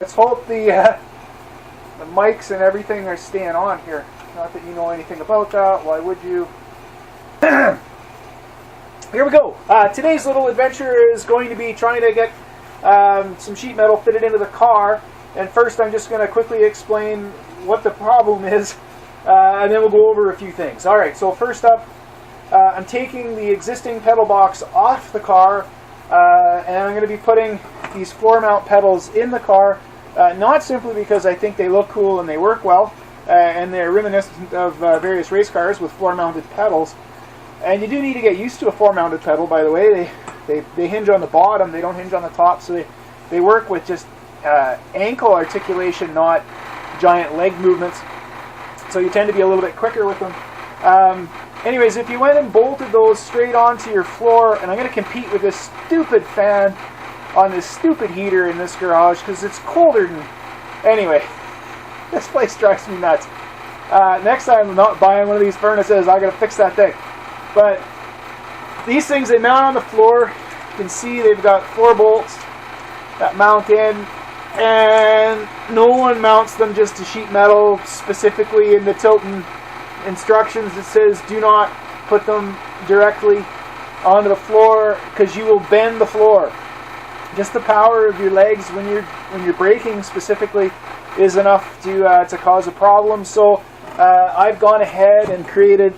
Let's hope the mics and everything are staying on here. Not that you know anything about that. Why would you? Here we go. Today's little adventure is going to be trying to get some sheet metal fitted into the car. And first I'm just going to quickly explain what the problem is. And then we'll go over a few things. Alright, so first up, I'm taking the existing pedal box off the car. And I'm going to be putting these floor mount pedals in the car. Not simply because I think they look cool and they work well. And they're reminiscent of various race cars with floor mounted pedals. And you do need to get used to a floor mounted pedal, by the way. They hinge on the bottom, they don't hinge on the top, so they work with just ankle articulation, not giant leg movements. So you tend to be a little bit quicker with them. Anyways, if you went and bolted those straight onto your floor, and I'm going to compete with this stupid fan on this stupid heater in this garage because it's colder than... Anyway, this place drives me nuts. Next time I'm not buying one of these furnaces, I got to fix that thing. But these things, they mount on the floor. You can see they've got 4 bolts that mount in, and no one mounts them just to sheet metal. Specifically in the Tilton instructions, it says do not put them directly onto the floor because you will bend the floor. Just the power of your legs when you're braking specifically is enough to cause a problem. So I've gone ahead and created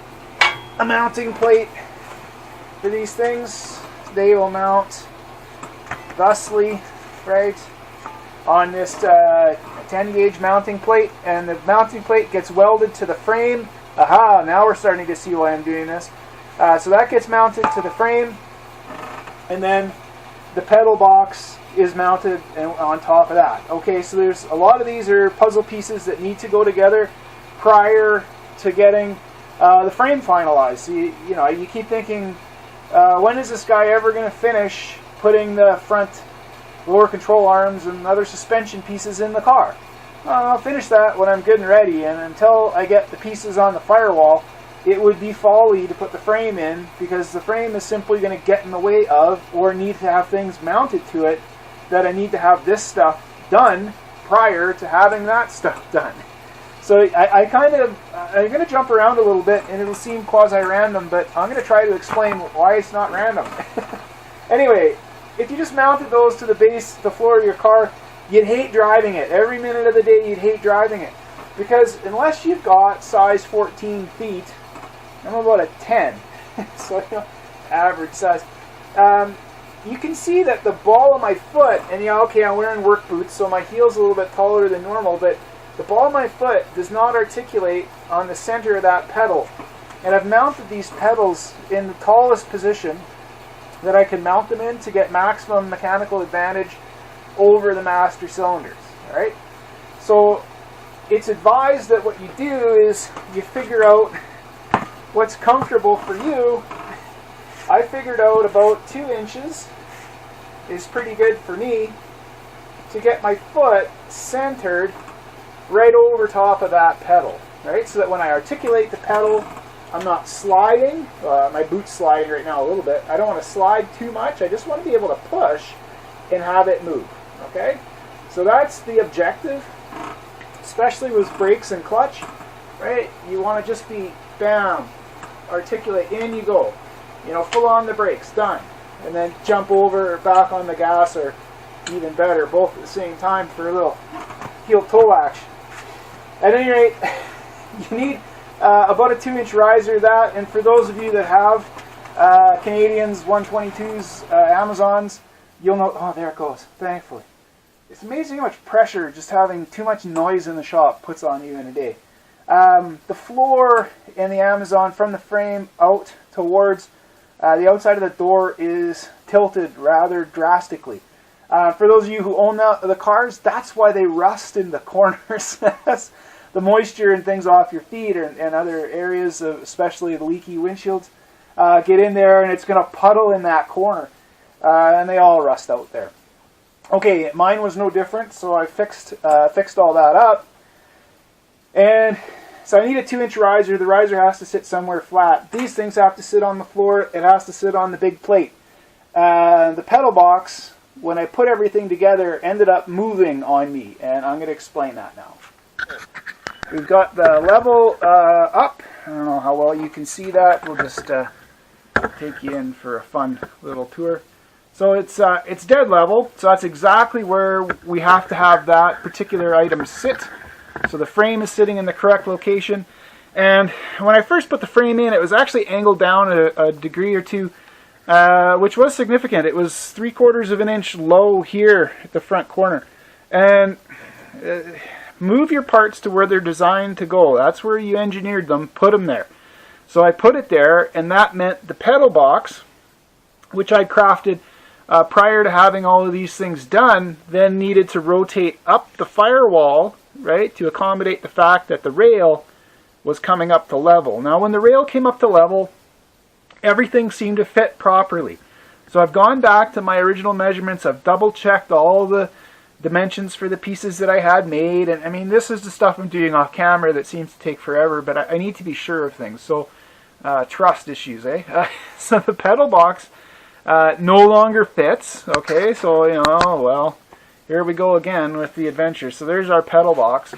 a mounting plate for these things. They will mount thusly, right, on this 10 gauge mounting plate, and the mounting plate gets welded to the frame. Aha, now we're starting to see why I'm doing this. So that gets mounted to the frame, and then the pedal box is mounted on top of that. Okay, so there's a lot of these are puzzle pieces that need to go together prior to getting the frame finalized. So you keep thinking, when is this guy ever going to finish putting the front lower control arms and other suspension pieces in the car? I'll finish that when I'm good and ready, and until I get the pieces on the firewall, it would be folly to put the frame in, because the frame is simply going to get in the way of, or need to have things mounted to it, that I need to have this stuff done prior to having that stuff done. So I'm going to jump around a little bit, and it'll seem quasi-random, but I'm going to try to explain why it's not random. Anyway, if you just mounted those to the base, the floor of your car, you'd hate driving it. Every minute of the day, you'd hate driving it. Because unless you've got size 14 feet, I'm about a 10, so average size, you can see that the ball of my foot, and okay, I'm wearing work boots, so my heel's a little bit taller than normal, but the ball of my foot does not articulate on the center of that pedal. And I've mounted these pedals in the tallest position that I can mount them in to get maximum mechanical advantage over the master cylinders. Alright? So it's advised that what you do is you figure out what's comfortable for you. I figured out about 2 inches is pretty good for me to get my foot centered right over top of that pedal, right? So that when I articulate the pedal, I'm not sliding. My boot's sliding right now a little bit. I don't want to slide too much. I just want to be able to push and have it move, okay? So that's the objective, especially with brakes and clutch, right? You want to just be, bam, articulate, in you go. Full on the brakes, done. And then jump over, back on the gas, or even better, both at the same time for a little heel toe action. At any rate, you need about a 2-inch riser. And for those of you that have Canadians, 122s, Amazons, you'll know, oh, there it goes, thankfully. It's amazing how much pressure just having too much noise in the shop puts on you in a day. The floor in the Amazon from the frame out towards the outside of the door is tilted rather drastically. For those of you who own the cars, that's why they rust in the corners. The moisture and things off your feet and other areas, especially the leaky windshields, get in there and it's going to puddle in that corner. And they all rust out there. Okay, mine was no different, so I fixed all that up. And so I need a 2-inch riser. The riser has to sit somewhere flat. These things have to sit on the floor. It has to sit on the big plate. The pedal box when I put everything together, ended up moving on me, and I'm going to explain that now. We've got the level up. I don't know how well you can see that. We'll just take you in for a fun little tour. So it's dead level, so that's exactly where we have to have that particular item sit. So the frame is sitting in the correct location. And when I first put the frame in, it was actually angled down a degree or two, which was significant. It was 3/4 of an inch low here at the front corner. And move your parts to where they're designed to go. That's where you engineered them, put them there. So I put it there, and that meant the pedal box, which I crafted prior to having all of these things done, then needed to rotate up the firewall, right, to accommodate the fact that the rail was coming up to level. Now, when the rail came up to level, everything seemed to fit properly. So I've gone back to my original measurements. I've double-checked all the dimensions for the pieces that I had made. And I mean, this is the stuff I'm doing off camera that seems to take forever, but I need to be sure of things. So trust issues, eh? So the pedal box no longer fits. Okay, so, you know, well, here we go again with the adventure. So there's our pedal box.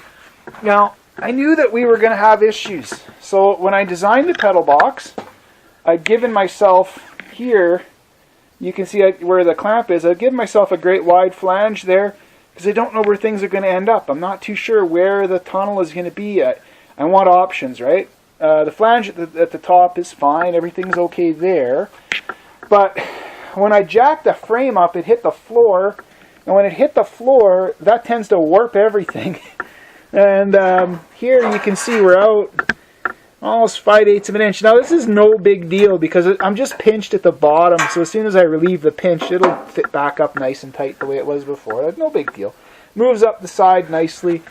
Now, I knew that we were going to have issues. So when I designed the pedal box, I'd given myself here, you can see where the clamp is, I'd given myself a great wide flange there because I don't know where things are going to end up. I'm not too sure where the tunnel is going to be at. I want options, right? The flange at the top is fine. Everything's okay there. But when I jacked the frame up, it hit the floor. And when it hit the floor, that tends to warp everything. And here you can see we're out almost 5/8 of an inch. Now this is no big deal because I'm just pinched at the bottom. So as soon as I relieve the pinch, it'll fit back up nice and tight the way it was before. That's no big deal. Moves up the side nicely.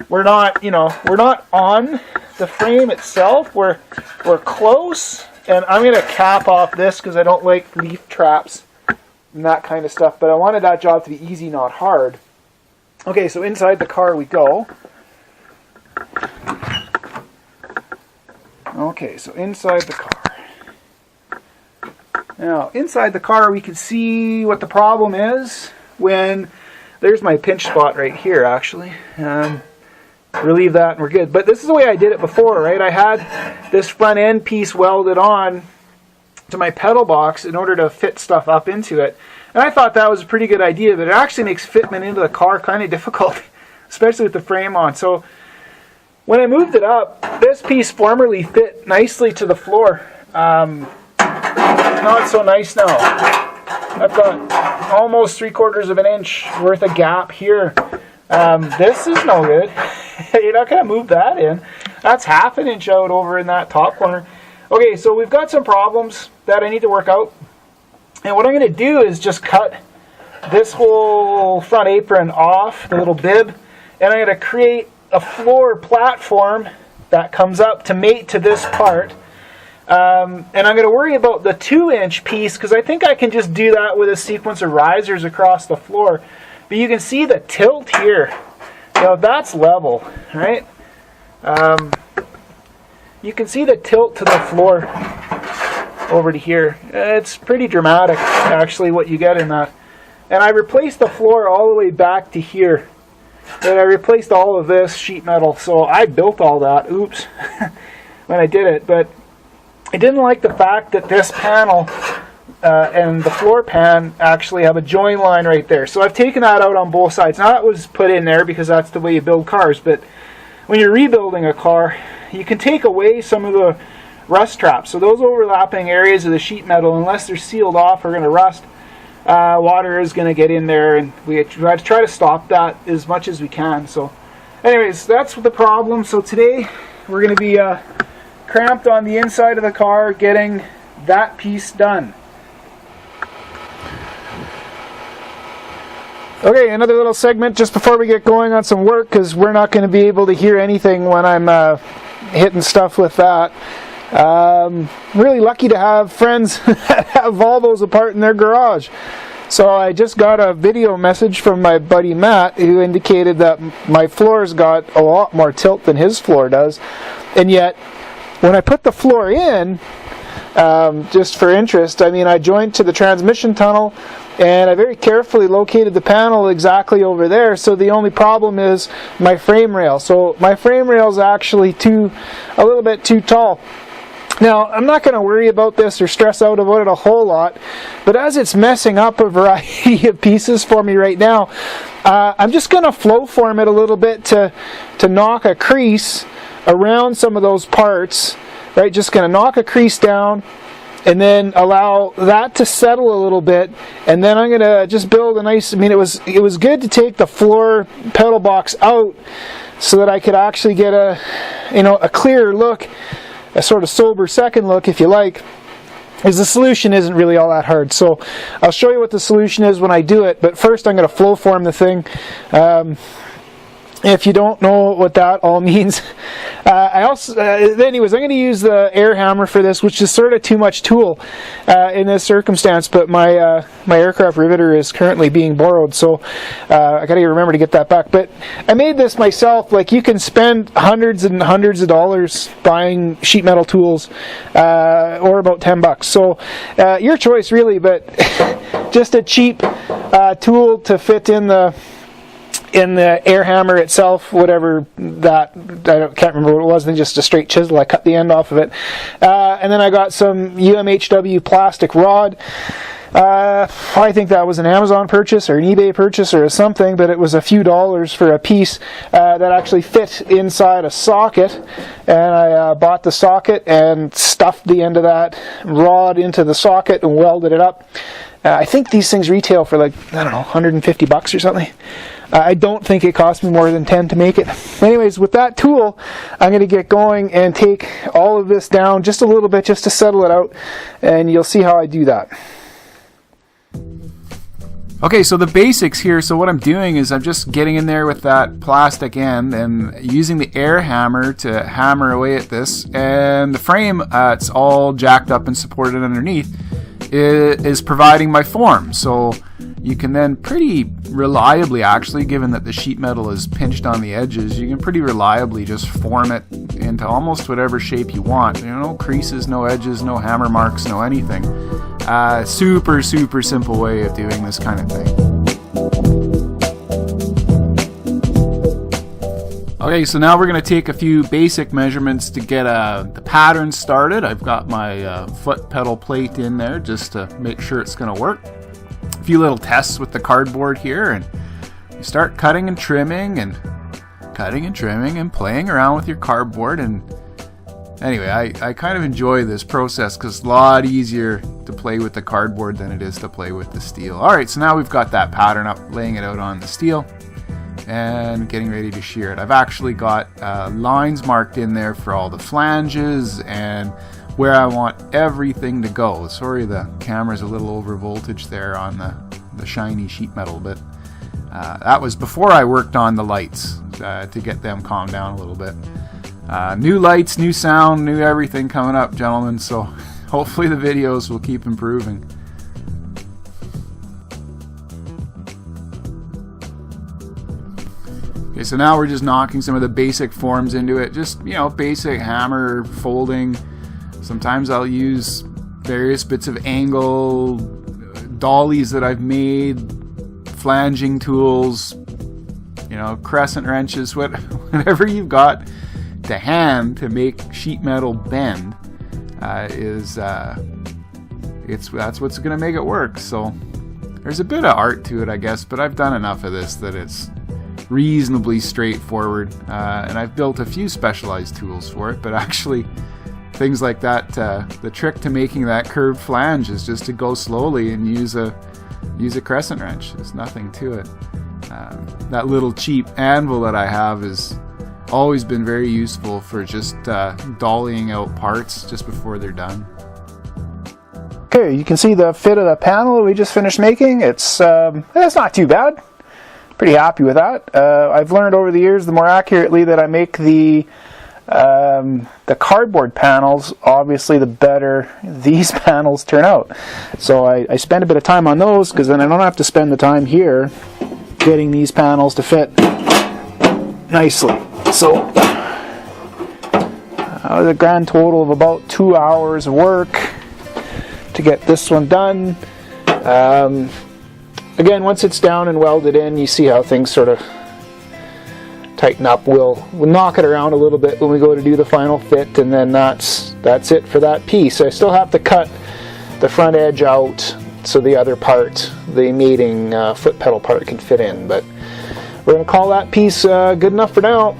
We're not, you know, we're not on the frame itself. We're close. And I'm going to cap off this because I don't like leaf traps and that kind of stuff. But I wanted that job to be easy, not hard. Okay, so inside the car we go. Okay, so inside the car. Now, inside the car we can see what the problem is when... There's my pinch spot right here, actually. Relieve that and we're good. But this is the way I did it before, right? I had this front end piece welded on to my pedal box in order to fit stuff up into it. And I thought that was a pretty good idea, but it actually makes fitment into the car kind of difficult, especially with the frame on. So when I moved it up, this piece formerly fit nicely to the floor. Not so nice now. I've got almost 3/4 of an inch worth of gap here. This is no good. You're not going to move that in. That's 1/2 inch out over in that top corner. Okay, so we've got some problems that I need to work out. And what I'm going to do is just cut this whole front apron off, the little bib, and I'm going to create a floor platform that comes up to mate to this part. And I'm going to worry about the 2-inch piece because I think I can just do that with a sequence of risers across the floor. But you can see the tilt here. Now that's level, right? You can see the tilt to the floor over to here. It's pretty dramatic, actually, what you get in that. And I replaced the floor all the way back to here. And I replaced all of this sheet metal. So I built all that. Oops. When I did it. But I didn't like the fact that this panel and the floor pan actually have a join line right there. So I've taken that out on both sides. Now that was put in there because that's the way you build cars. But when you're rebuilding a car, you can take away some of the rust traps. So those overlapping areas of the sheet metal, unless they're sealed off, are going to rust. Water is going to get in there, and we try to stop that as much as we can. So anyways, that's the problem. So today we're going to be cramped on the inside of the car getting that piece done. Okay, another little segment just before we get going on some work, because we're not going to be able to hear anything when I'm hitting stuff with that. I'm really lucky to have friends that have Volvos apart in their garage. So I just got a video message from my buddy Matt who indicated that my floor's got a lot more tilt than his floor does. And yet, when I put the floor in, just for interest, I mean, I joined to the transmission tunnel, and I very carefully located the panel exactly over there. So the only problem is my frame rail. So my frame rail is actually a little bit too tall. Now, I'm not going to worry about this or stress out about it a whole lot, but as it's messing up a variety of pieces for me right now, I'm just going to flow form it a little bit to knock a crease around some of those parts, right? Just going to knock a crease down and then allow that to settle a little bit, and then I'm going to just build a nice, I mean, it was good to take the floor pedal box out so that I could actually get a clearer look, a sort of sober second look, if you like, is the solution isn't really all that hard. So I'll show you what the solution is when I do it, but first I'm going to flow form the thing. If you don't know what that all means, anyways, I'm going to use the air hammer for this, which is sort of too much tool in this circumstance, but my aircraft riveter is currently being borrowed, so I got to remember to get that back. But I made this myself. Like, you can spend hundreds and hundreds of dollars buying sheet metal tools, or about $10. So your choice, really, but just a cheap tool to fit in the air hammer itself, whatever that, can't remember what it was, then just a straight chisel. I cut the end off of it. And then I got some UMHW plastic rod. I think that was an Amazon purchase or an eBay purchase or something, but it was a few dollars for a piece that actually fit inside a socket. And I bought the socket and stuffed the end of that rod into the socket and welded it up. I think these things retail for like, I don't know, $150 or something. I don't think it cost me more than 10 to make it. Anyways, with that tool, I'm going to get going and take all of this down just a little bit just to settle it out, and you'll see how I do that. Okay, so the basics here. So what I'm doing is I'm just getting in there with that plastic end and using the air hammer to hammer away at this. And the frame, it's all jacked up and supported underneath, is providing my form. So you can then pretty reliably, actually, given that the sheet metal is pinched on the edges, you can pretty reliably just form it into almost whatever shape you want. No creases, no edges, no hammer marks, no anything. Super simple way of doing this kind of thing. Okay, so now we're going to take a few basic measurements to get the pattern started. I've got my foot pedal plate in there just to make sure it's going to work. A few little tests with the cardboard here, and you start cutting and trimming and playing around with your cardboard. And anyway, I kind of enjoy this process because it's a lot easier to play with the cardboard than it is to play with the steel. Alright, so now we've got that pattern up, laying it out on the steel and getting ready to shear it. I've actually got lines marked in there for all the flanges and where I want everything to go. Sorry, the camera's a little over voltage there on the shiny sheet metal, but that was before I worked on the lights to get them calmed down a little bit. New lights, new sound, new everything coming up, gentlemen, so hopefully the videos will keep improving. Okay, so now we're just knocking some of the basic forms into it. Just, basic hammer folding. Sometimes I'll use various bits of angle, dollies that I've made, flanging tools, crescent wrenches, whatever you've got to hand to make sheet metal bend that's what's going to make it work. So there's a bit of art to it, I guess, but I've done enough of this that it's reasonably straightforward, and I've built a few specialized tools for it, but actually things like that, the trick to making that curved flange is just to go slowly and use a crescent wrench. There's nothing to it. That little cheap anvil that I have has always been very useful for just dollying out parts just before they're done. Okay, you can see the fit of the panel we just finished making. It's not too bad. Pretty happy with that. I've learned over the years, the more accurately that I make the cardboard panels, obviously the better these panels turn out. So I spend a bit of time on those because then I don't have to spend the time here getting these panels to fit nicely. So a grand total of about 2 hours of work to get this one done. again, once it's down and welded in, you see how things sort of tighten up. We'll knock it around a little bit when we go to do the final fit, and then that's it for that piece. I still have to cut the front edge out so the other part, the mating foot pedal part, can fit in, but we're going to call that piece good enough for now.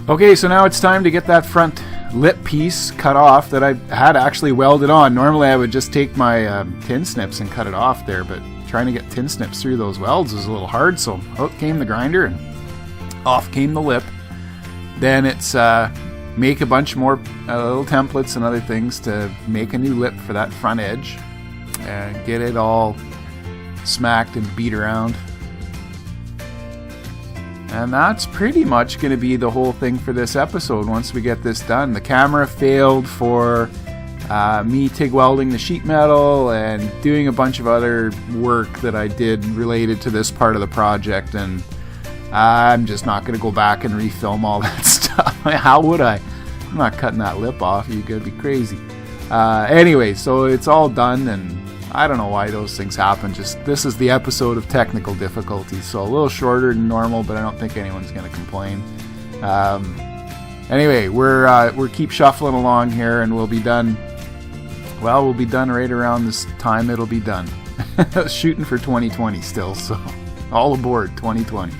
Okay, so now it's time to get that front lip piece cut off that I had actually welded on. Normally I would just take my tin snips and cut it off there, but trying to get tin snips through those welds was a little hard, so out came the grinder and off came the lip. Then it's make a bunch more little templates and other things to make a new lip for that front edge and get it all smacked and beat around. And that's pretty much going to be the whole thing for this episode once we get this done. The camera failed for me TIG welding the sheet metal and doing a bunch of other work that I did related to this part of the project, and I'm just not going to go back and refilm all that stuff. How would I? I'm not cutting that lip off. You gotta be crazy. Anyway, so it's all done, and I don't know why those things happen. Just this is the episode of technical difficulties, so a little shorter than normal, but I don't think anyone's going to complain. Anyway, we're keep shuffling along here, and we'll be done. Well, we'll be done right around this time. It'll be done. Shooting for 2020 still, so all aboard 2020.